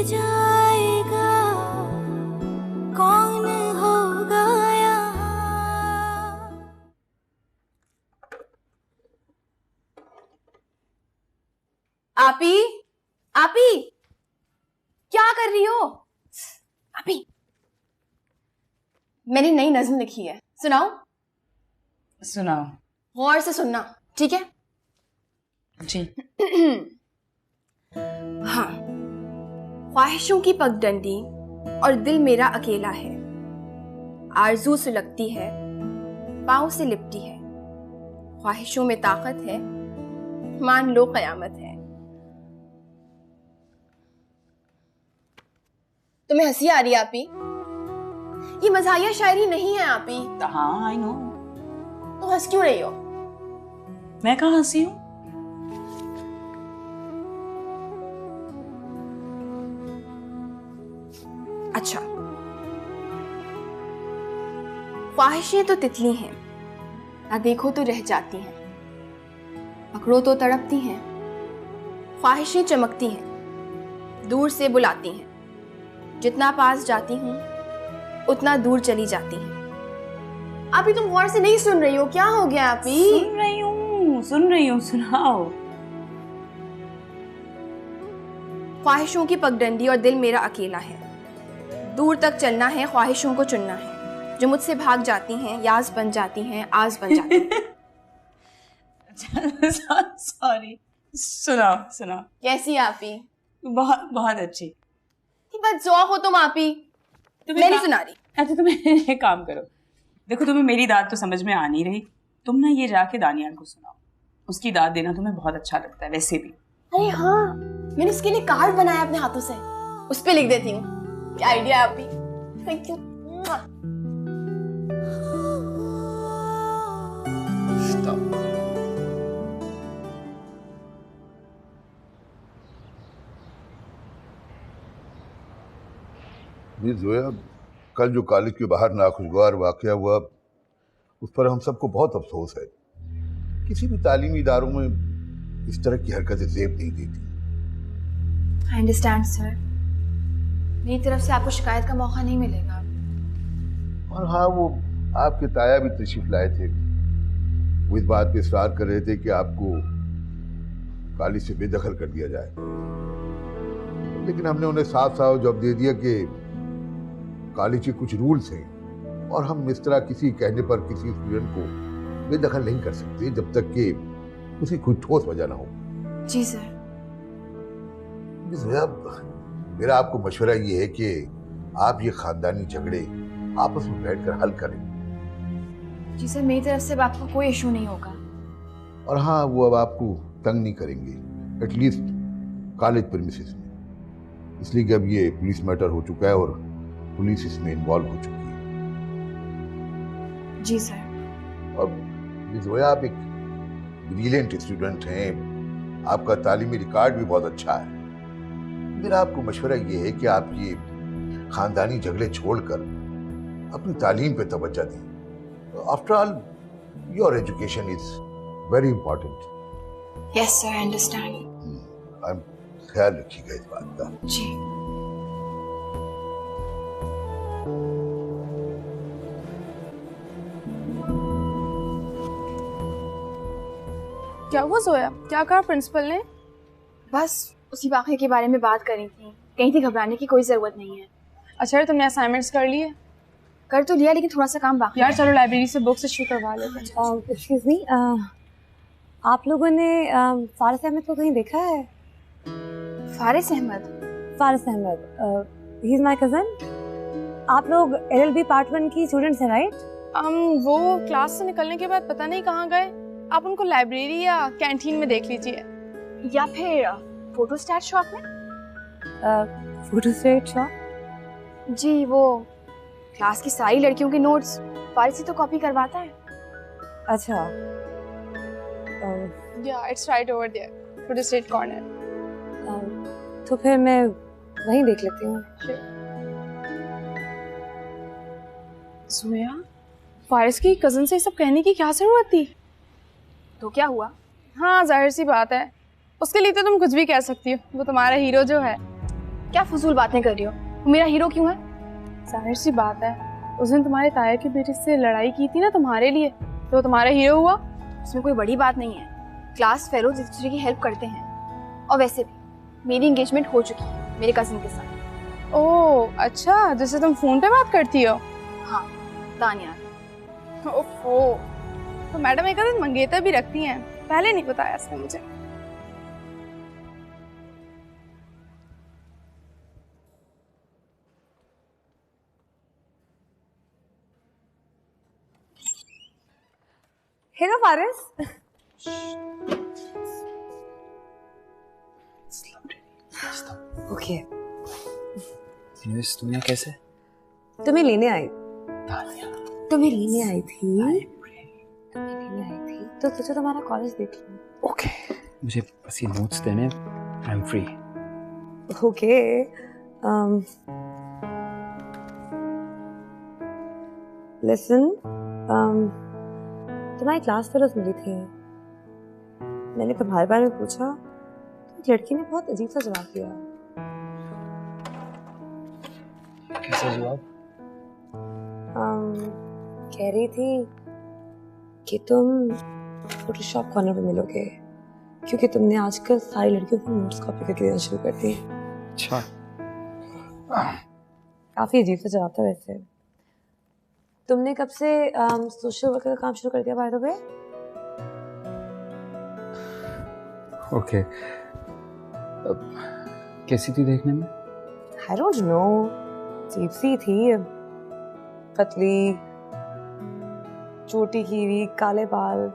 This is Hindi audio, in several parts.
जाएगा कौन होगा यहाँ। आपी, आपी, क्या कर रही हो? आपी, मैंने नई नज्म लिखी है, सुनाओ? सुनाओ। गौर से सुनना, ठीक है? जी। हाँ। ख्वाहिशों की पगडंडी और दिल मेरा अकेला है, आरज़ू सुलगती है, पाँव से लिपटी है, ख्वाहिशों में ताकत है, मान लो क़यामत है। तुम्हें हंसी आ रही है आपी? ये मज़ाहिया शायरी नहीं है आपी। हाँ, आई नो। तो हंस क्यों रही हो? मैं कहाँ हंसी हूँ? अच्छा, ख्वाहिशें तो तितली हैं, ना देखो तो रह जाती हैं, पकड़ो तो तड़पती हैं, ख्वाहिशें चमकती हैं, दूर से बुलाती हैं, जितना पास जाती हूँ उतना दूर चली जाती हैं। अभी तुम गौर से नहीं सुन रही हो, क्या हो गया अभी? सुन रही हूँ, सुनाओ। ख्वाहिशों की पगडंडी और दिल मेरा अकेला है, दूर तक चलना है, ख्वाहिशों को चुनना है, जो मुझसे भाग जाती हैं याज बन जाती हैं, आज बन जाती हैं। सॉरी, सुनाओ। कैसी आपी? बहुत बहुत अच्छी। बस ज़ौक़ हो तुम आपी, मैं नहीं सुना रही। अच्छा, तुम एक काम करो, देखो तुम्हें मेरी दाद तो समझ में आ नहीं रही, तुम ना ये जाके दानियाल को सुनाओ, उसकी दाद देना तुम्हें बहुत अच्छा लगता है वैसे भी। अरे हाँ, मैंने उसके लिए कार्ड बनाया अपने हाथों से, उस पे लिख देती हूँ। क्या आइडिया है आपी? Thank you. जी जोया, कल जो कॉलेज के बाहर नाखुशगवार वाकया हुआ उस पर हम सबको बहुत अफसोस है। किसी भी तालीमी इदारों में इस तरह की हरकतें ज़ेब नहीं देती। आई अंडरस्टैंड सर, मेरी तरफ से आपको शिकायत का मौका नहीं मिलेगा। और हाँ, वो आपके ताया भी तशरीफ लाए थे, वो इस बात पे इसरार कर रहे थे कि आपको कॉलेज से बेदखल कर दिया जाए, लेकिन हमने उन्हें साफ साफ जवाब दे दिया कि कॉलेज के कुछ रूल्स हैं और हम इस तरह किसी कहने पर किसी स्टूडेंट को बेदखल नहीं कर सकते जब तक कि उसकी कोई ठोस वजह ना हो। जी सर। मेरा आपको मशवरा ये है कि आप ये खानदानी झगड़े आपस में बैठकर हल करें। जी सर, मेरी तरफ से आपको कोई इशू नहीं होगा। और हाँ, वो अब आपको तंग नहीं करेंगे, एटलीस्ट कॉलेज प्रीमिसेस में, इसलिए कि अब ये पुलिस मैटर हो चुका है और पुलिस इसमें इन्वॉल्व हो चुकी है। जी सर। और जोया, आप एक ब्रिलियंट स्टूडेंट हैं, आपका तालीमी रिकॉर्ड भी बहुत अच्छा है। मेरा आपको मशवरा ये है कि आप ये खानदानी झगड़े छोड़कर अपनी तालीम पे तवज्जो दें। After all, your education is very important. Yes sir, I understand. ख्याल रखिएगा इस बात का। जी। क्या हुआ जोया? क्या कहा प्रिंसिपल ने? बस उसी वाक़े के बारे में बात करी थी, कहीं थी घबराने की कोई ज़रूरत नहीं है। अच्छा, तुमने असाइनमेंट्स कर लिए? कर तो लिया, लेकिन थोड़ा सा काम बाकी यार चलो लाइब्रेरी से बुक्स इशू करवा लेते हैं। एक्सक्यूज मी, आप लोगों ने फारिस अहमद को कहीं देखा है? Faris Ahmed? Faris Ahmed, he is my cousin. आप लोग LLB पार्ट 1 की स्टूडेंट्स हैं, राइट? वो क्लास से निकलने के बाद पता नहीं कहाँ गए। आप उनको लाइब्रेरी या कैंटीन में देख लीजिए, या फिर फोटोस्टैट शॉप में। Photostat shop? जी, वो क्लास की सारी लड़कियों के नोट्स फारिस से तो कॉपी करवाता है। अच्छा। Yeah it's right over there, photostat corner. तो फिर मैं वहीं देख लेती हूँ। जोया, फारिस की कजन से सब कहने की क्या जरूरत थी? तो क्या हुआ? हाँ, जाहिर सी बात है, उसके लिए तो तुम कुछ भी कह सकती हो, वो तुम्हारा हीरो जो है। क्या फजूल बातें कर रही हो? वो मेरा हीरो क्यों है? जाहिर सी बात है, उस दिन तुम्हारे ताया की बेटी से लड़ाई की थी ना तुम्हारे लिए, तो तुम्हारा हीरो हुआ। उसमें कोई बड़ी बात नहीं है। क्लास फेलो एक दूसरे की हेल्प करते हैं। और वैसे भी मेरी एंगेजमेंट हो चुकी है मेरे कजिन के साथ। ओह अच्छा, जिससे तुम फोन पे बात करती हो? हाँ, तानिया। ओफो, तो मैडम एक दिन मंगेतर भी रखती हैं, पहले नहीं बताया इसने मुझे। हेलो फारिस। ओके, यूएस तुम यहाँ कैसे? तुम्हें लेने आई तानिया, तुम्हें लेने आई थी तो सोचा तुम्हारा कॉलेज देख लूं। ओके, मुझे बस ये नोट्स देने, I am free. Okay, listen, तुम्हारी क्लास फेलोज मिली थी। मैंने तुम्हारे बारे में पूछा तो एक लड़की ने बहुत अजीब सा जवाब दिया। कैसा जवाब? कह रही थी कि तुम फोटोशॉप कॉर्नर पे मिलोगे क्योंकि तुमने आजकल सारी लड़कियों को नोट्स कॉपी करके देना शुरू कर दी। अच्छा, काफी अजीब सा जवाब था वैसे। तुमने कब से सोशल वर्कर का काम शुरू कर दिया बाय द वे? ओके, कैसी थी देखने में? आई डोंट नो, अजीब सी थी, पतली, छोटी की हुई, काले बाल,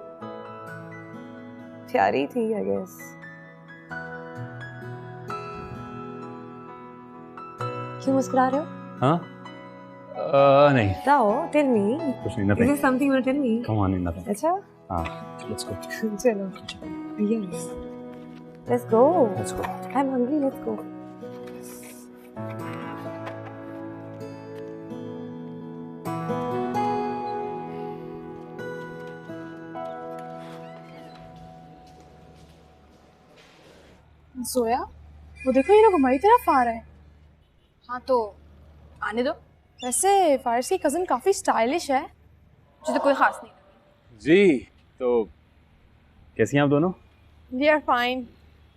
प्यारी थी आई गेस। क्यों मुस्कुरा रहे हो? हाँ? नहीं, बताओ, टेल मी। कुछ नहीं, Is nothing. there something you want to tell me? Come on, nothing. अच्छा, हाँ, let's go. चलो। Yes. Let's go. Let's go. I'm hungry. Let's go. सोया, वो देखो ये लोग हमारी तरफ आ रहे हैं। हाँ तो आने दो। वैसे फारिस की कज़न काफ़ी स्टाइलिश है। मुझे तो कोई खास नहीं। जी, तो कैसी हैं आप दोनों? We are fine.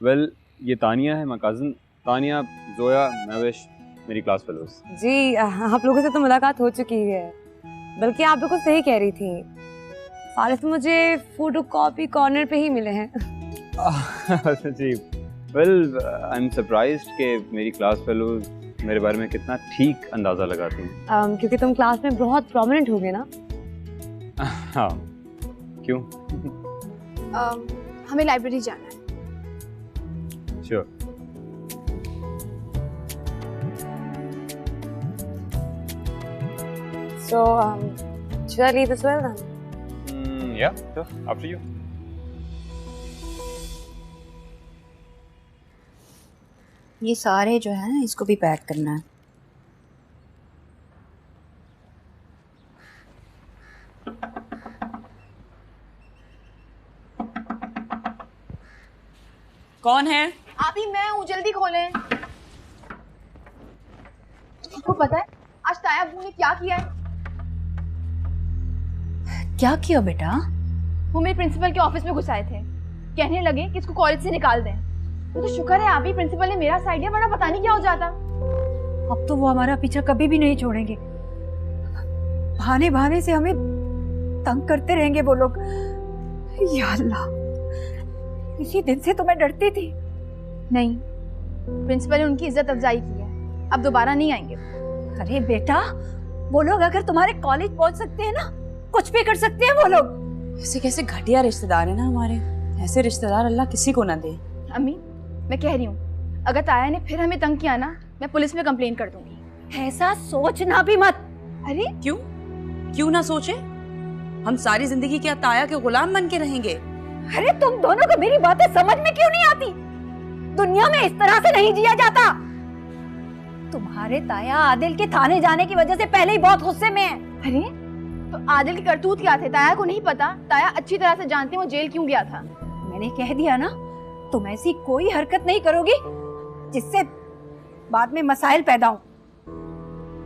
वेल, ये तानिया है, मैं कज़न। तानिया, जोया, महविश, मेरी क्लास फेलोज। जी, आप लोगों से तो मुलाकात हो चुकी है, बल्कि आप बिल्कुल सही कह रही थी। फारिस मुझे फोटो कॉपी कॉर्नर पे ही मिले हैं। जी, वेल, आई एम सरप्राइज्ड कि मेरी क्लास फेलोज मेरे बारे में कितना ठीक अंदाज़ा लगाती हैं। क्योंकि तुम क्लास में बहुत प्रोमिनेंट हो गए ना। हाँ, क्यों? हमें लाइब्रेरी जाना है। Sure. So, should I leave as well then? Yeah, sure. After you. ये सारे जो है ना, इसको भी पैक करना है। कौन है? आप ही, मैं हूँ, जल्दी खोलें। आपको पता है आज ताया अब्बू ने क्या किया है? क्या किया बेटा? वो मेरे प्रिंसिपल के ऑफिस में घुस आए थे, कहने लगे कि इसको कॉलेज से निकाल दें। तो शुक्र है आप ही प्रिंसिपल ने मेरा साइड लिया, वरना पता नहीं क्या हो जाता। अब तो वो हमारा पीछा कभी भी नहीं छोड़ेंगे। बहाने बहाने से हमें तंग करते रहेंगे वो लोग। या अल्लाह, इसी दिन से तो मैं डरती थी। नहीं, प्रिंसिपल ने उनकी इज्जत अफजाई की है, अब दोबारा नहीं आएंगे। अरे बेटा, वो लोग अगर तुम्हारे कॉलेज पहुंच सकते हैं ना, कुछ भी कर सकते हैं वो लोग। ऐसे कैसे घटिया रिश्तेदार है ना हमारे। ऐसे रिश्तेदार अल्लाह किसी को ना दे। अम्मी, मैं कह रही हूँ, अगर ताया ने फिर हमें तंग किया ना, मैं पुलिस में कंप्लेन कर दूंगी। ऐसा सोचना भी मत। अरे क्यों? क्यों ना सोचे? हम सारी जिंदगी क्या ताया के गुलाम बन के रहेंगे? अरे तुम दोनों को मेरी बातें समझ में क्यों नहीं आती? दुनिया में इस तरह से नहीं जिया जाता। तुम्हारे ताया आदिल के थाने जाने की वजह से पहले ही बहुत गुस्से में है। अरे तो आदिल के करतूत क्या थे? ताया को नहीं पता? ताया अच्छी तरह से जानते हैं वो जेल क्यों गया था। मैंने कह दिया ना, तुम ऐसी कोई हरकत नहीं करोगी जिससे बाद में मसाइल पैदा हों।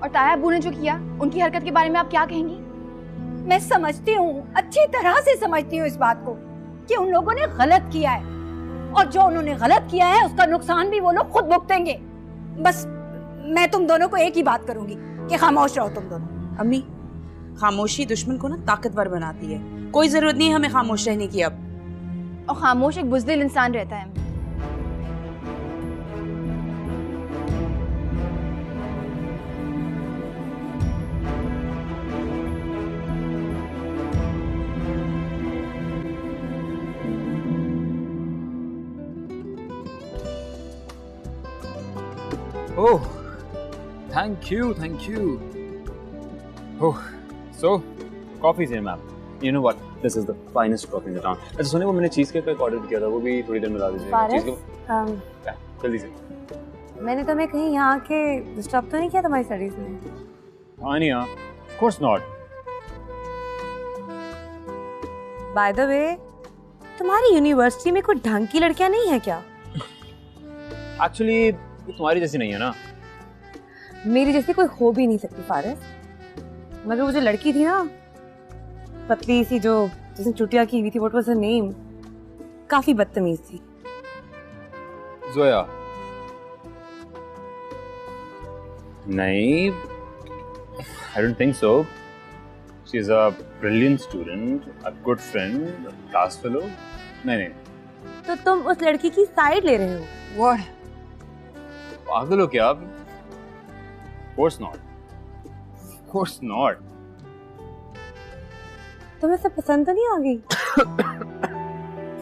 और ताया अब्बू ने जो किया, उनकी हरकत के बारे में आप क्या कहेंगी? मैं समझती हूँ, अच्छी तरह से समझती हूँ इस बात को कि उन लोगों ने गलत किया है, और जो उन्होंने गलत किया है उसका नुकसान भी वो लोग खुद भुगतेंगे। बस मैं तुम दोनों को एक ही बात करूंगी कि खामोश रहो तुम दोनों। अम्मी, खामोशी दुश्मन को ना ताकतवर बनाती है। कोई जरूरत नहीं है हमें खामोश रहने की अब। और खामोश एक बुज़दिल इंसान रहता है। Oh, thank you. Oh, so coffee's here, ma'am. You know what? This is the finest coffee in the town. अच्छा सुनिए, वो मैंने चीज़ केक का ऑर्डर किया था, वो भी थोड़ी देर में ला दीजिएगा। फारिस, क्या? जल्दी से। मैंने तुम्हें कहीं यहाँ के डिस्टर्ब तो नहीं किया तुम्हारी स्टडीज में? Tania, of course not. By the way, तुम्हारी यूनिवर्सिटी में कोई ढंग की लड़कियाँ नहीं है क्या? Actually, ये तुम्हारी जैसी नहीं है ना। मेरी जैसी कोई हो भी नहीं सकती फारिस। मगर वो जो लड़की थी ना, पतली सी, जो जिसने चुटिया की हुई थी, व्हाट वाज हर नेम, काफी बदतमीज थी। जोया? नहीं, I don't think so. She is a brilliant student, a good friend, a class fellow. नहीं। तो तुम उस लड़की की साइड ले रहे हो? What? पागल हो क्या आप? Of course not. Of course not. तुम्हें सब पसंद तो नहीं आ गई?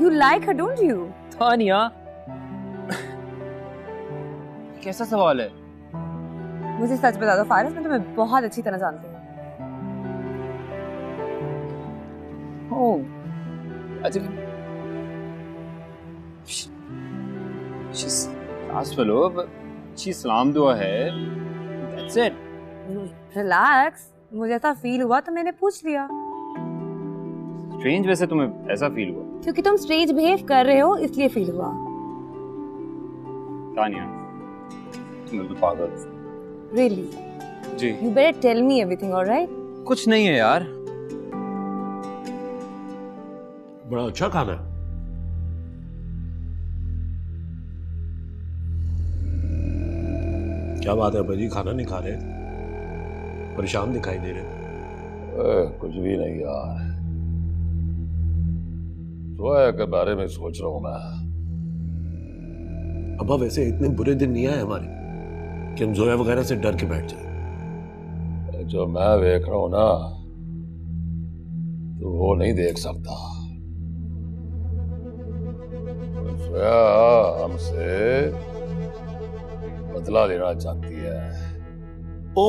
You like her, don't you? Tania, कैसा सवाल है? मुझे सच बता दो फारिस, मैं तुम्हें बहुत अच्छी तरह जानती हूँ। Oh, अच्छा, she's class fellow, but she सलाम दुआ है, that's it. रिलैक्स, मुझे ऐसा फील हुआ तो मैंने पूछ लिया। Strange वैसे तुम्हें ऐसा फील हुआ? क्योंकि तुम स्ट्रेंज बिहेव कर रहे हो इसलिए फील हुआ। तानिया, तुम बिल्कुल पागल। Really? Ji. You better tell me everything, all right? कुछ नहीं है यार। बड़ा अच्छा खाना है। क्या बात है भाजी, खाना नहीं खा रहे? परेशान दिखाई दे रहे। कुछ भी नहीं यार, जोया के बारे में सोच रहा हूं मैं। अब्बा, वैसे इतने बुरे दिन नहीं आए हमारे कि हम जोया वगैरह से डर के बैठ जाए। जो मैं देख रहा हूं ना, तो वो नहीं देख सकता। जोया हमसे बदला लेना चाहती है। ओ,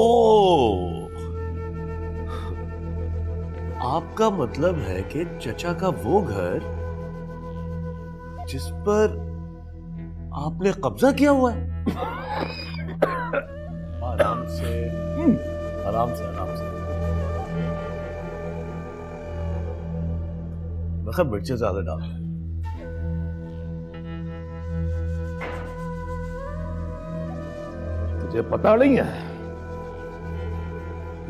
आपका मतलब है कि चचा का वो घर जिस पर आपने कब्जा किया हुआ है? आराम से, आराम से, आराम से। मगर मिर्चे ज्यादा डाल। तुझे पता नहीं है,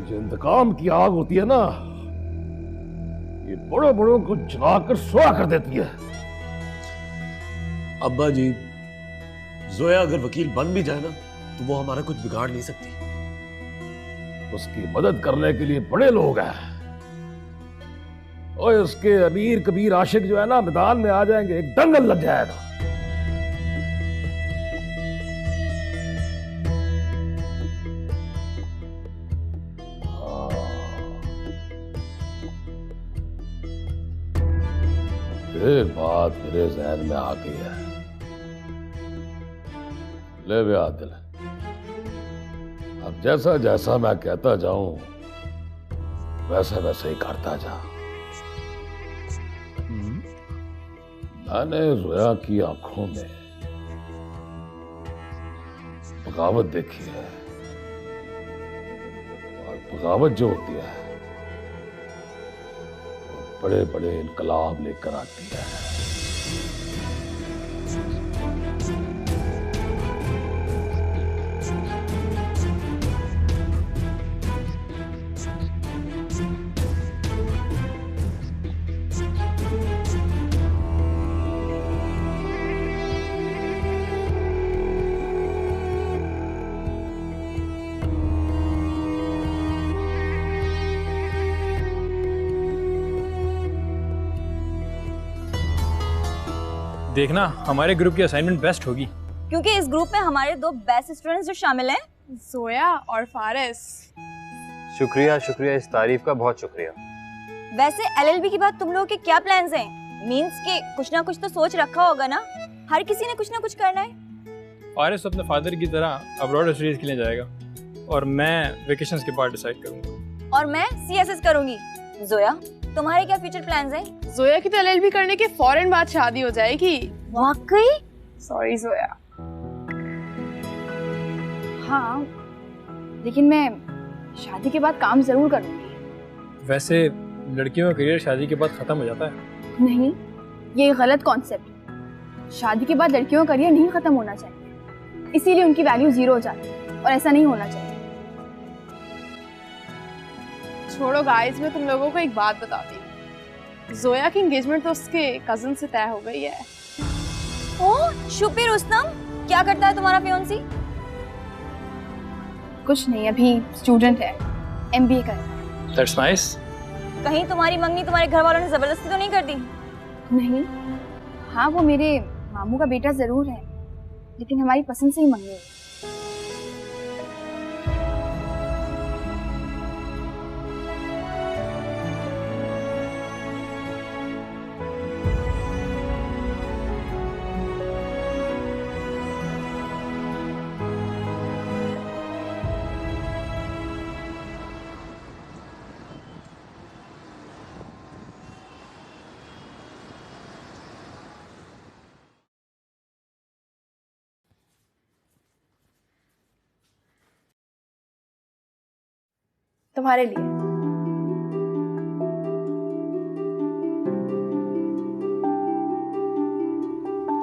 जो इंतकाम की आग होती है ना, ये बड़ों बड़ों को जलाकर सुहा कर देती है। अब्बा जी, जोया अगर वकील बन भी जाए ना, तो वो हमारा कुछ बिगाड़ नहीं सकती। उसकी मदद करने के लिए बड़े लोग हैं, और उसके अमीर कबीर आशिक जो है ना, मैदान में आ जाएंगे, एक दंगल लग जाएगा। एक बात मेरे जहन में आ गई है। ले बे आदिल, अब जैसा जैसा मैं कहता जाऊं, वैसे वैसे ही करता जा। मैंने जोया की आंखों में बगावत देखी है, और बगावत जो होती है बड़े बड़े इनकलाब लेकर आती है। देखना हमारे ग्रुप की असाइनमेंट बेस्ट होगी, क्योंकि इस ग्रुप में हमारे 2 बेस्ट स्टूडेंट्स जो शामिल हैं, जोया और फारिस। शुक्रिया शुक्रिया, इस तारीफ का बहुत शुक्रिया। वैसे एलएलबी के बाद तुम लोगों के क्या प्लान्स हैं? मींस के कुछ ना कुछ तो सोच रखा होगा ना, हर किसी ने कुछ ना कुछ करना है। फारिस अपने फादर की तरह अब्रॉड स्टडीज के लिए जाएगा और मैं वेकेशंस के बाद डिसाइड करूंगा। और मैं सीएसएस करूंगी। जोया, तुम्हारे क्या फ्यूचर प्लान्स हैं? जोया की तो एलएलबी करने के फौरन बाद शादी हो जाएगी। वाकई? सॉरी जोया। हाँ, लेकिन मैं शादी के बाद काम जरूर करूंगी। वैसे लड़कियों का करियर शादी के बाद खत्म हो जाता है। नहीं, ये गलत कॉन्सेप्ट है। शादी के बाद लड़कियों का करियर नहीं खत्म होना चाहिए, इसीलिए उनकी वैल्यू 0 हो जाती है और ऐसा नहीं होना चाहिए। छोड़ो गाइस, मैं तुम लोगों को एक बात बताती हूँ। जोया की एंगेजमेंट तो उसके कजन से तय हो गई है। ओह, शुक्र रुस्तम, क्या करता है तुम्हारा फियोंसी? कुछ नहीं, अभी स्टूडेंट है, एमबीए कर रहा है। That's nice. कहीं तुम्हारी मंगनी तुम्हारे घर वालों ने जबरदस्ती तो नहीं कर दी? नहीं, हाँ वो मेरे मामू का बेटा जरूर है, लेकिन हमारी पसंद से ही मंगनी है। तुम्हारे लिए।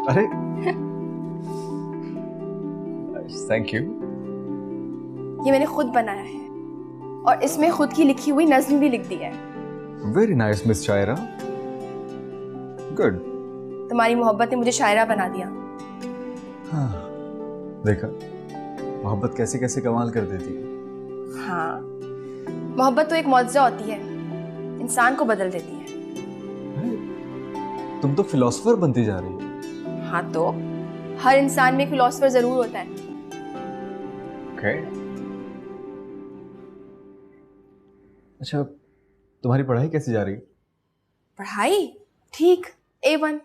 अरे थैंक यू। ये मैंने खुद बनाया है और इसमें खुद की लिखी हुई नज़्म भी लिख दी है। वेरी नाइस मिस शायरा, गुड। तुम्हारी मोहब्बत ने मुझे शायरा बना दिया। हाँ, देखा मोहब्बत कैसे कैसे कमाल कर देती है। हाँ, मोहब्बत तो एक मौजज़ा होती है, इंसान को बदल देती है। तुम तो फिलोसोफर बनती जा रही हो। हाँ, तो हर इंसान में फिलोसोफर जरूर होता है। Okay. अच्छा, तुम्हारी पढ़ाई कैसी जा रही है? पढ़ाई ठीक, A1।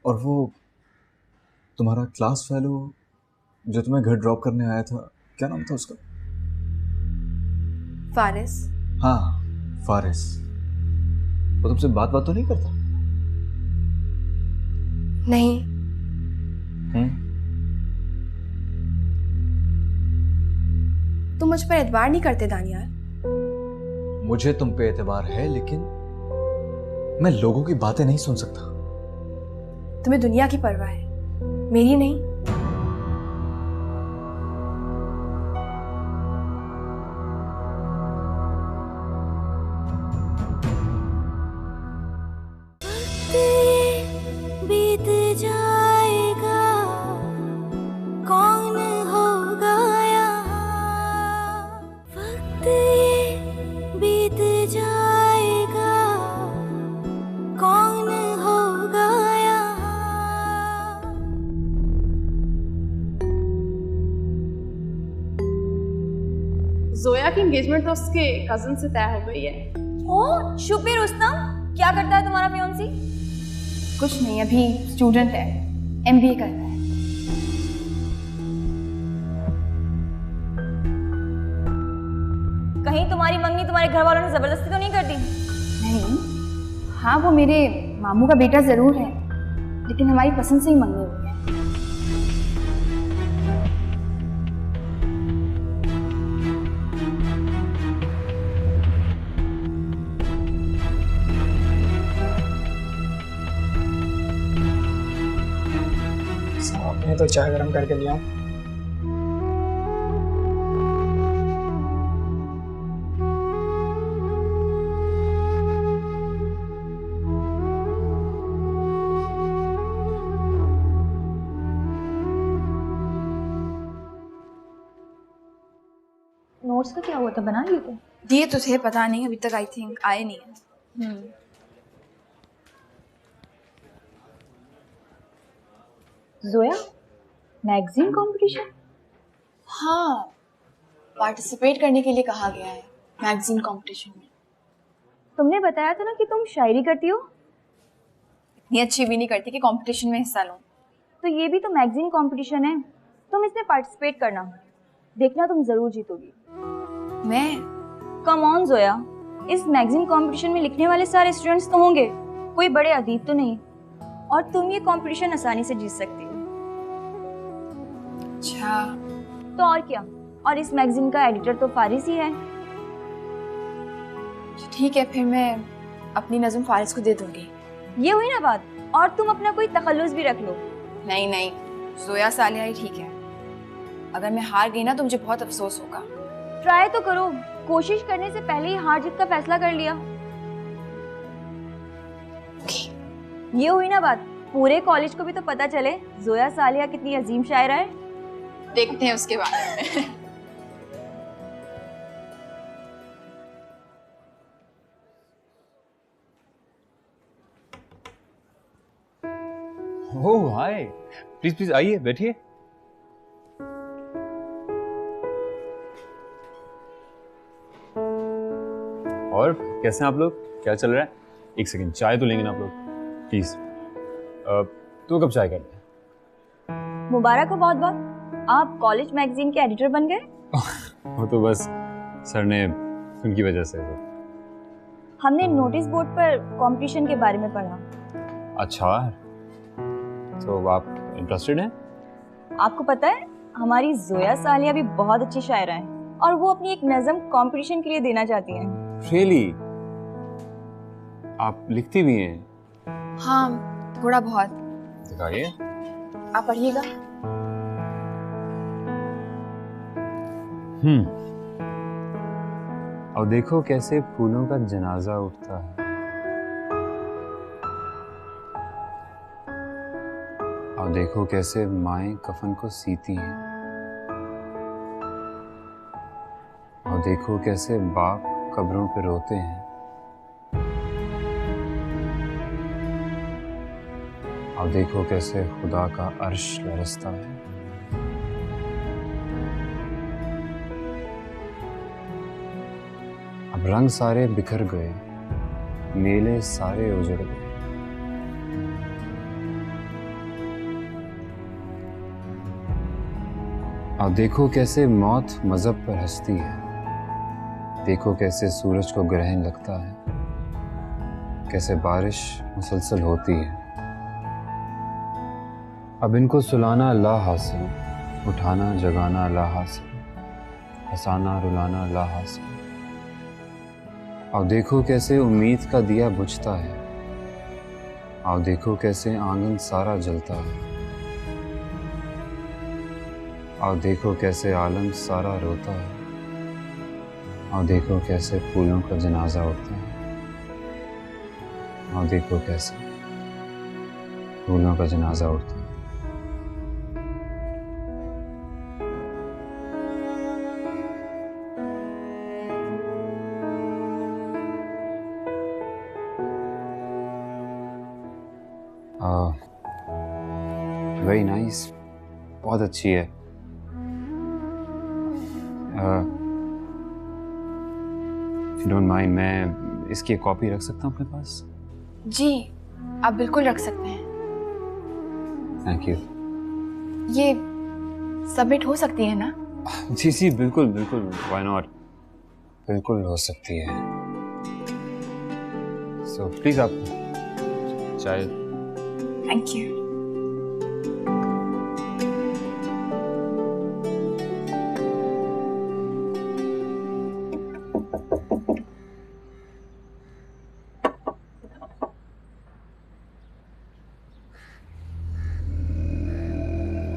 और वो तुम्हारा क्लास फेलो जो तुम्हें घर ड्रॉप करने आया था, क्या नाम था उसका? फारिस। हाँ, फारिस। वो तुमसे बात तो नहीं करता? नहीं। तुम मुझ पर एतबार नहीं करते दानियाल। मुझे तुम पे एतबार है, लेकिन मैं लोगों की बातें नहीं सुन सकता। तुम्हें दुनिया की परवाह है, मेरी नहीं। बीत जाएगा, कौन होगा यहाँ? वक्त ये बीत जाएगा, कौन होगा यहाँ? जोया की एंगेजमेंट तो उसके कजन से तय हो गई है। ओह, शुक्र रुस्तम, क्या करता है तुम्हारा फियोंसी? कुछ नहीं, अभी स्टूडेंट है, एमबीए कर रहा है। कहीं तुम्हारी मंगनी तुम्हारे घर वालों ने जबरदस्ती तो नहीं कर दी? नहीं, हाँ वो मेरे मामू का बेटा जरूर है, लेकिन हमारी पसंद से ही मंगनी हुई है। आपने तो चाय गरम करके लिया। नोट्स का क्या हुआ था, बना लिए थे? दिए तो थे, पता नहीं अभी तक आई थिंक आए नहीं है। Zoya, magazine competition? हाँ, पार्टिसिपेट करने के लिए कहा गया है मैगजीन कंपटीशन में। तुमने बताया था ना कि तुम शायरी करती हो। इतनी अच्छी भी नहीं करती कि कंपटीशन में हिस्सा लूं। तो ये भी तो मैगजीन कंपटीशन है, तुम इसमें पार्टिसिपेट करना, देखना तुम जरूर जीतोगी। मैं? कम ऑन जोया, इस मैगजीन कंपटीशन में लिखने वाले सारे स्टूडेंट्स तो होंगे, कोई बड़े अदीब तो नहीं, और तुम ये कंपटीशन आसानी से जीत सकती हो। अच्छा, तो और क्या, और इस मैगजीन का एडिटर तो फारिस ही है। ठीक है, फिर मैं अपनी नज़म फारिस को दे दूंगी। ये हुई ना बात, और तुम अपना कोई तखल्लुस भी रख लो। नहीं नहीं, जोया सालिया ही ठीक है। अगर मैं हार गई ना तो मुझे बहुत अफसोस होगा। ट्राई तो करो, कोशिश करने से पहले ही हार जीत का फैसला कर लिया। ये हुई ना बात, पूरे कॉलेज को भी तो पता चले जोया सालिया कितनी अजीम शायरा है। देखते हैं उसके बारे में। ओह हाय, प्लीज प्लीज आइए, बैठिए। और कैसे हैं आप लोग, क्या चल रहा है? एक सेकंड, चाय तो लेंगे ना आप लोग, प्लीज। तो कब चाय करते हैं? मुबारक हो बहुत बहुत, आप कॉलेज मैगजीन के एडिटर बन गए। वो तो बस सर ने उनकी वजह से। हमने नोटिस बोर्ड पर कंपटीशन के बारे में पढ़ा। अच्छा, तो आप इंटरेस्टेड हैं? आपको पता है हमारी जोया सालिया भी बहुत अच्छी शायरा है, और वो अपनी एक नज़म कंपटीशन के लिए देना चाहती हैं। रियली? आप लिखती भी हैं? हाँ, थोड़ा बहुत। दिखाइए। आप पढ़िएगा। और देखो कैसे फूलों का जनाजा उठता है, और देखो कैसे माएं कफन को सीती हैं, और देखो कैसे बाप कब्रों पे रोते हैं, और देखो कैसे खुदा का अर्श लरसता है। अब रंग सारे बिखर गए, मेले सारे उजड़ गए, और देखो कैसे मौत मजहब पर हंसती है, देखो कैसे सूरज को ग्रहण लगता है, कैसे बारिश मुसलसल होती है। अब इनको सुलाना ला हासिल, उठाना जगाना ला हासिल, हंसाना रुलाना ला हासिल। और देखो कैसे उम्मीद का दिया बुझता है, और देखो कैसे आंगन सारा जलता है, और देखो कैसे आलम सारा रोता है, और देखो कैसे फूलों का जनाजा उठता है, और देखो कैसे फूलों का जनाजा उठता है। वेरी नाइस, बहुत अच्छी है। If you don't mind, मैं इसकी एक कॉपी रख सकता हूँ अपने पास? जी, आप बिल्कुल रख सकते हैं। Thank you. ये सबमिट हो सकती है ना? जी जी बिल्कुल बिल्कुल, व्हाई नॉट, बिल्कुल हो सकती है। सो प्लीज आप चाय। Thank you.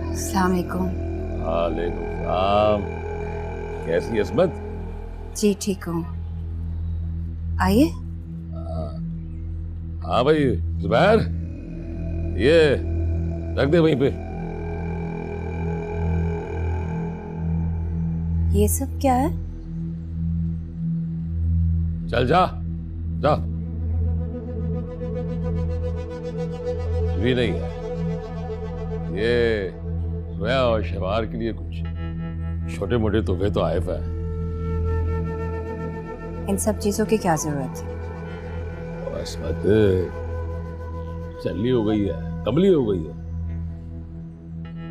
अस्सलामुअलैकुम। वालेकुम सलाम। कैसी अस्मत? जी ठीक हूँ, आइए। हाँ भाई जुबैर, ये रख दे वहीं पे। ये सब क्या है? चल जा जा। भी नहीं है, ये जोया और शहवार के लिए कुछ छोटे मोटे तोहफे तो आए हैं। इन सब चीजों की क्या जरूरत है? असमत चल्ली हो गई है, कमली हो गई है।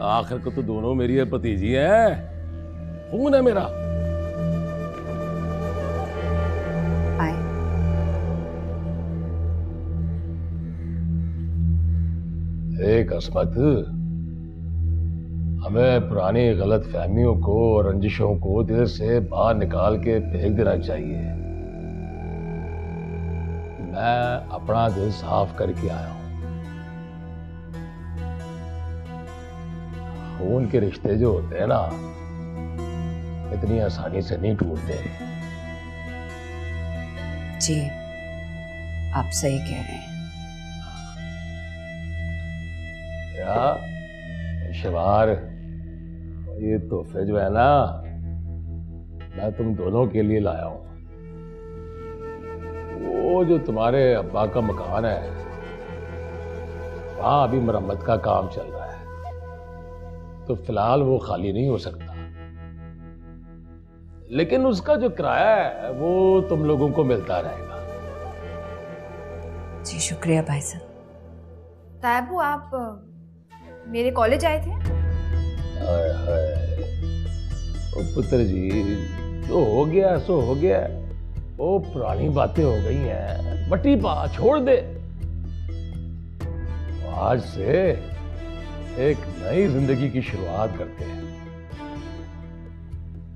आखिर को तो दोनों मेरी भतीजी है, खून है मेरा। एक असमत, हमें पुरानी गलत फहमियों को और रंजिशों को दिल से बाहर निकाल के फेंक देना चाहिए। मैं अपना दिल साफ करके आया हूं। खून के रिश्ते जो होते हैं ना, इतनी आसानी से नहीं टूटते। जी, आप सही कह रहे हैं। शहवार, ये तोहफे जो है ना, मैं तुम दोनों के लिए लाया हूं। वो जो तुम्हारे अब्बा का मकान है, वहां अभी मरम्मत का काम चल रहा है, तो फिलहाल वो खाली नहीं हो सकता। लेकिन उसका जो किराया है वो तुम लोगों को मिलता रहेगा। जी शुक्रिया भाई साहब। तायबू, आप मेरे कॉलेज आए थे? हाय हाय, ओ पुत्र जी, जो हो गया सो हो गया। वो पुरानी बातें हो गई हैं, मट्टी पा छोड़ दे। आज से एक नई जिंदगी की शुरुआत करते हैं।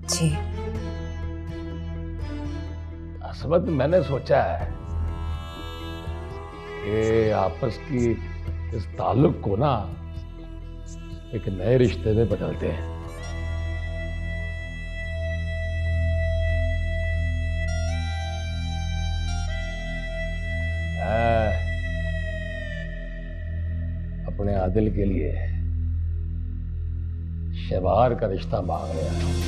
जी। असमत, मैंने सोचा है कि आपस की इस ताल्लुक को ना एक नए रिश्ते में बदलते हैं। मैं अपने आदिल के लिए शहवार का रिश्ता मांग रहा हूं।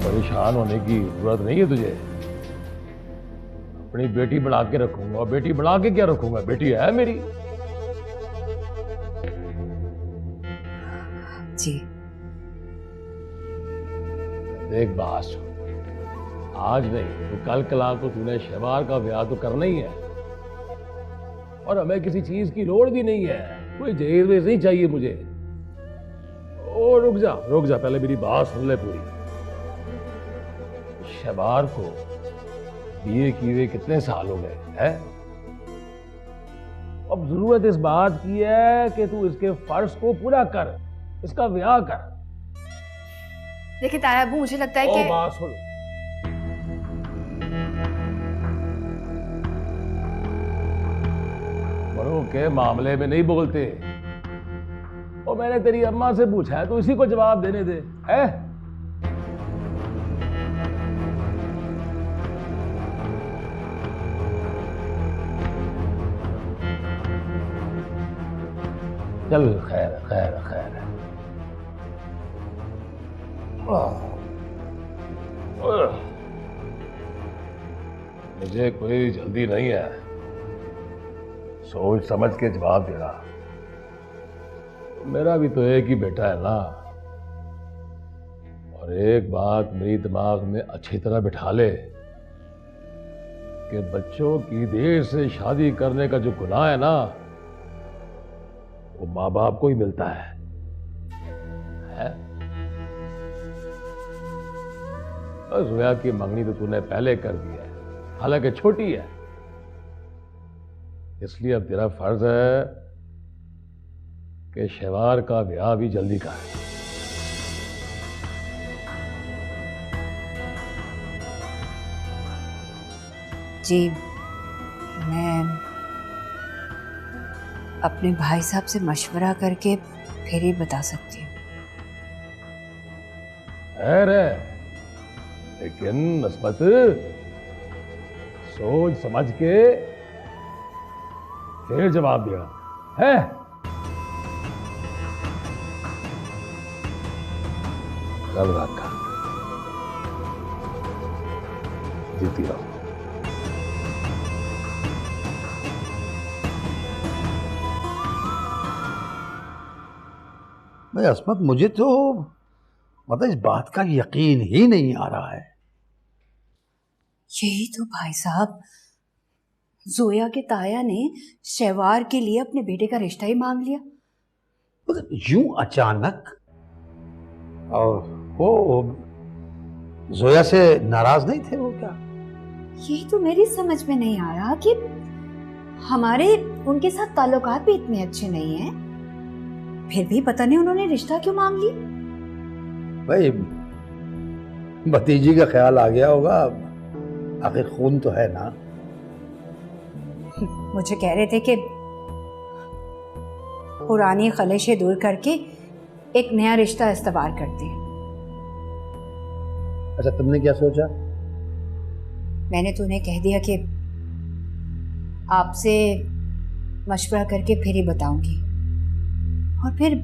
परेशान होने की जरूरत नहीं है तुझे। अपनी बेटी बढ़ा के रखूंगा। और बेटी बढ़ा के क्या रखूंगा, बेटी है मेरी। जी। देख बास, आज नहीं तो कल कला को तूने शहवार का ब्याह तो करना ही है, और हमें किसी चीज की लोड़ भी नहीं है। कोई जहेज वेज नहीं चाहिए मुझे। ओ रुक जा पहले मेरी बात सुन ले पूरी। शहवार को बीए किए हुए कितने साल हो गए हैं? अब जरूरत इस बात की है कि तू इसके फर्ज को पूरा कर, इसका ब्याह कर। देखिए तायाबू, मुझे लगता है कि बात सुन। बड़ों के मामले में नहीं बोलते। और मैंने तेरी अम्मा से पूछा है तो इसी को जवाब देने दे। है चल, खैर खैर खैर। मुझे कोई जल्दी नहीं है, सोच समझ के जवाब देना। मेरा भी तो एक ही बेटा है ना। और एक बात मेरी दिमाग में अच्छी तरह बिठा ले कि बच्चों की देर से शादी करने का जो गुनाह है ना, वो माँ बाप को ही मिलता है? जोया की मंगनी तो तूने पहले कर दी है, हालांकि छोटी है। इसलिए अब तेरा फर्ज है कि शहवार का ब्याह भी जल्दी कर। जी, मैं अपने भाई साहब से मशवरा करके फिर ही बता सकती हूँ। लेकिन नस्बत, सोच समझ के फिर जवाब दिया है। चल रखा। जीती रहो। भाई अस्मत, मुझे तो मतलब इस बात का यकीन ही नहीं आ रहा है। यही तो भाई साहब, जोया के ताया ने शहवार के लिए अपने बेटे का रिश्ता ही मांग लिया। मतलब यूं अचानक? और वो जोया से नाराज नहीं थे वो क्या? यही तो मेरी समझ में नहीं आ रहा कि हमारे उनके साथ ताल्लुकात भी इतने अच्छे नहीं हैं, फिर भी पता नहीं उन्होंने रिश्ता क्यों मांग ली। भाई भतीजी का ख्याल आ गया होगा, आखिर खून तो है ना। मुझे कह रहे थे कि पुरानी खलेशें दूर करके एक नया रिश्ता इस्तवार करते हैं। अच्छा, तुमने क्या सोचा? मैंने तो उन्हें कह दिया कि आपसे मशवरा करके फिर ही बताऊंगी, और फिर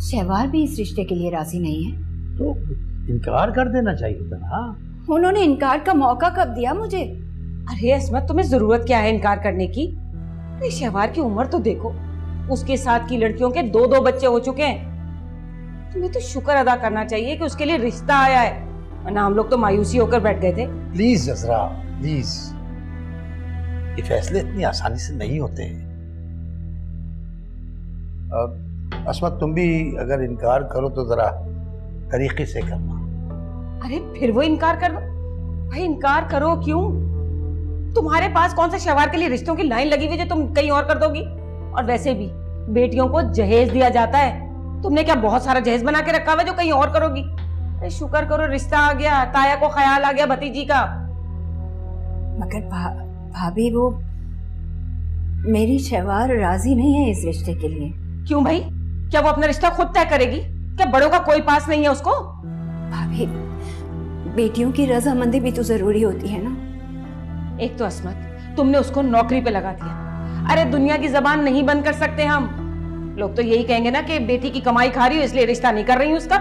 शहवार भी इस रिश्ते के लिए राजी नहीं है। तो इनकार कर देना चाहिए था ना। उन्होंने इनकार का मौका कब दिया मुझे? अरे अस्मत, तुम्हें जरूरत क्या है इनकार करने की? अरे शहवार की उम्र तो देखो, उसके साथ की लड़कियों के 2-2 बच्चे हो चुके हैं। तुम्हें तो शुक्र अदा करना चाहिए कि उसके लिए रिश्ता आया है, वरना हम लोग तो मायूसी होकर बैठ गए थे। प्लीज जसरा, प्लीज, ये फैसले इतनी आसानी से नहीं होते हैं। अस्मत, तुम भी अगर इनकार करो तो जरा तरीके से करना। अरे फिर वो इनकार कर दो भाई, इनकार करो क्यों? तुम्हारे पास कौन सा शहवार के लिए रिश्तों की लाइन लगी हुई जो तुम कहीं और कर दोगी? और वैसे भी बेटियों को जहेज दिया जाता है, तुमने क्या बहुत सारा जहेज बना के रखा हुआ है जो कहीं और करोगी? अरे शुक्र करो रिश्ता आ गया, ताया को ख्याल आ गया भतीजी का। मगर भाभी, वो मेरी शहवार राजी नहीं है इस रिश्ते के लिए। क्यों भाई? क्या वो अपना रिश्ता खुद तय करेगी? क्या बड़ों का कोई पास नहीं है उसको? भाभी, बेटियों की रजामंदी भी तो जरूरी होती है ना। एक तो अस्मत, तुमने उसको नौकरी पे लगा दिया। अरे दुनिया की जबान नहीं बंद कर सकते हम लोग, तो यही कहेंगे ना कि बेटी की कमाई खा रही हूँ इसलिए रिश्ता नहीं कर रही हूँ उसका।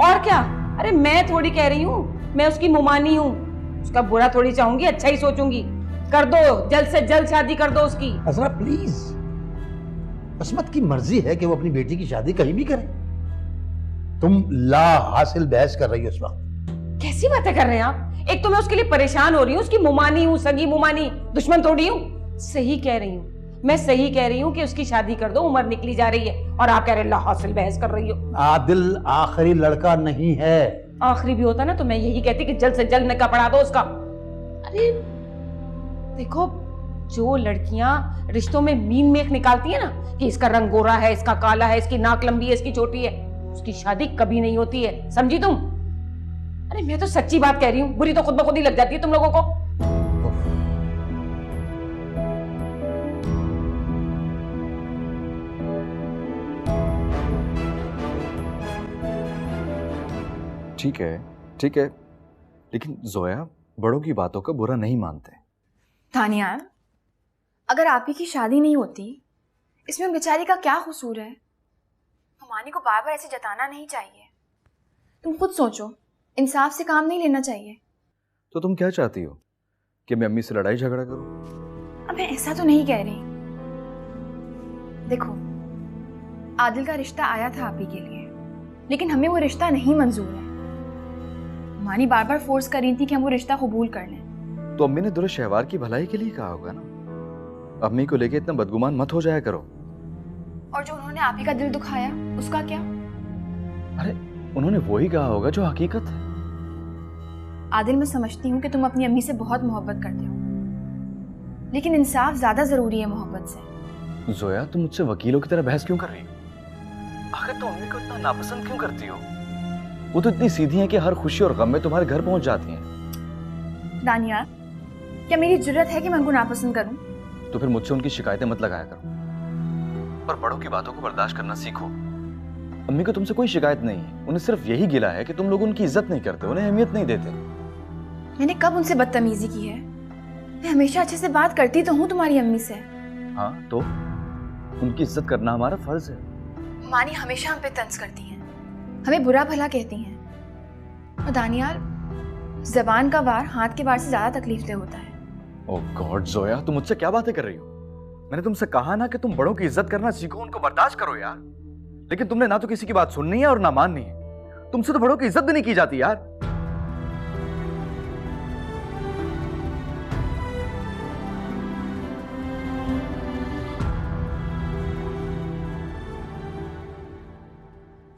और क्या? अरे मैं थोड़ी कह रही हूँ, मैं उसकी मुमानी हूँ, उसका बुरा थोड़ी चाहूंगी, अच्छा ही सोचूंगी। कर दो, जल्द से जल्द शादी कर दो उसकी। असरा प्लीज, अस्मत की मर्जी है कि वो अपनी बेटी की शादी कहीं भी करे। तुम ला हासिल बहस कर रही हो इस वक्त। कैसी बातें कर रहे हैं आप? एक तो मैं उसके लिए परेशान हो रही हूँ, उसकी मुमानी हूँ, सगी मुमानी, दुश्मन थोड़ी हूँ। सही कह रही हूँ, मैं सही कह रही हूँ कि उसकी शादी कर दो, उम्र निकली जा रही है, और आप कह रहे ला हासिल बहस कर रही हो। आदिल आखिरी लड़का नहीं है। आखिरी भी होता ना तो मैं यही कहती कि जल्द से जल्द निकाह पढ़ा दो उसका। अरे देखो, जो लड़कियां रिश्तों में मीन मेख निकालती है ना कि इसका रंग गोरा है, इसका काला है, इसकी नाक लंबी है, इसकी छोटी है, उसकी शादी कभी नहीं होती है, समझी तुम? अरे मैं तो सच्ची बात कह रही हूँ, बुरी तो खुद ब खुद ही लग जाती है तुम लोगों को। ठीक है, ठीक है, लेकिन जोया बड़ों की बातों का बुरा नहीं मानते। तानिया, अगर आप ही की शादी नहीं होती, इसमें बेचारी का क्या कसूर है? हमानी को बार बार ऐसे जताना नहीं चाहिए। तुम खुद सोचो, इंसाफ से काम नहीं लेना चाहिए। तो तुम क्या चाहती हो कि मैं अम्मी से लड़ाई झगड़ा करूं? अब मैं ऐसा तो नहीं कह रही। देखो, आदिल का रिश्ता आया था आप ही के लिए, लेकिन हमें वो रिश्ता नहीं मंजूर है। हमारी बार बार फोर्स कर रही थी कि हम वो रिश्ता कबूल कर लें। तो अम्मी ने दुल्हन शहवार की भलाई के लिए कहा होगा ना। अम्मी को लेके इतना बदगुमान मत हो जाया करो। और जो उन्होंने आप ही का दिल दुखाया, उसका क्या? अरे उन्होंने वही कहा होगा जो हकीकत है। आदिल, मैं समझती हूँ कि तुम अपनी अम्मी से बहुत मोहब्बत करते हो, लेकिन इंसाफ ज्यादा जरूरी है मोहब्बत से। जोया, तुम मुझसे वकीलों की तरह बहस क्यों कर रही हो? आखिर तुम अम्मी को इतना नापसंद क्यों करती हो? वो तो इतनी सीधी हैं कि हर खुशी और गम में तुम्हारे घर पहुंच जाती हैं। दानियाल, क्या मेरी जुर्रत है कि मैं उनको नापसंद करूं? तो फिर मुझसे उनकी शिकायतें मत लगाया करो, और बड़ों की बातों को बर्दाश्त करना सीखो। अम्मी को तुमसे कोई शिकायत नहीं है, उन्हें सिर्फ यही गिला है कि तुम लोग उनकी इज्जत नहीं करते, उन्हें अहमियत नहीं देते। मैंने कब उनसे बदतमीजी की है? मैं हमेशा अच्छे से बात करती तो हूँ तुम्हारी अम्मी से। हाँ, तो उनकी इज्जत करना हमारा फर्ज है। मानी हमेशा हम पे तंज करती हैं, हमें बुरा भला कहती हैं। और दानियाल, जबान का वार हाथ के वार से ज्यादा तकलीफदेह होता है। ओह गॉड जोया, तुम मुझसे क्या बातें कर रही हो? मैंने तुमसे कहा ना कि तुम बड़ों की इज्जत करना सीखो, उनको बर्दाश्त करो यार। लेकिन तुमने ना तो किसी की बात सुननी है और ना माननी है। तुमसे तो बड़ों की इज्जत भी नहीं की जाती यार।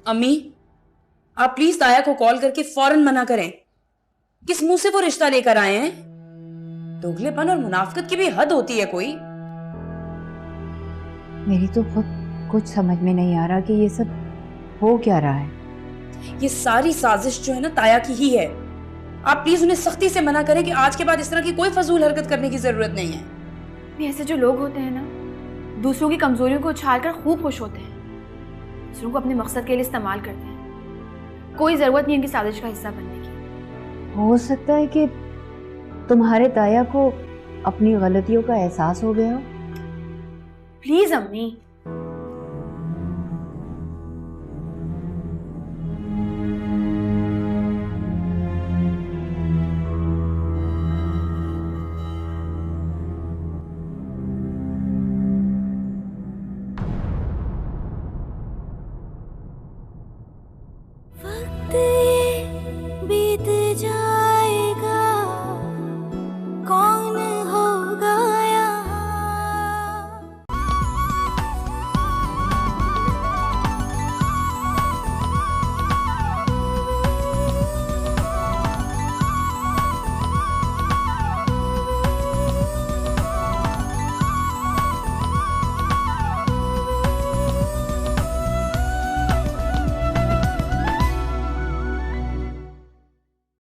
अम्मी, आप प्लीज ताया को कॉल करके फौरन मना करें। किस मुंह से वो रिश्ता लेकर आए हैं? दोगलेपन और मुनाफिकत की भी हद होती है कोई। मेरी तो खुद कुछ समझ में नहीं आ रहा कि ये सब हो क्या रहा है। ये सारी साजिश जो है ना ताया की ही है। आप प्लीज उन्हें सख्ती से मना करें कि आज के बाद इस तरह की कोई फजूल हरकत करने की जरूरत नहीं है। ऐसे जो लोग होते हैं ना, दूसरों की कमजोरियों को उछालकर खूब खुश होते हैं, दूसरों को अपने मकसद के लिए इस्तेमाल करते हैं। कोई जरूरत नहीं उनकी साजिश का हिस्सा बनने की। हो सकता है कि तुम्हारे ताया को अपनी गलतियों का एहसास हो गया हो। प्लीज अम्मी, वक्त ये बीत जा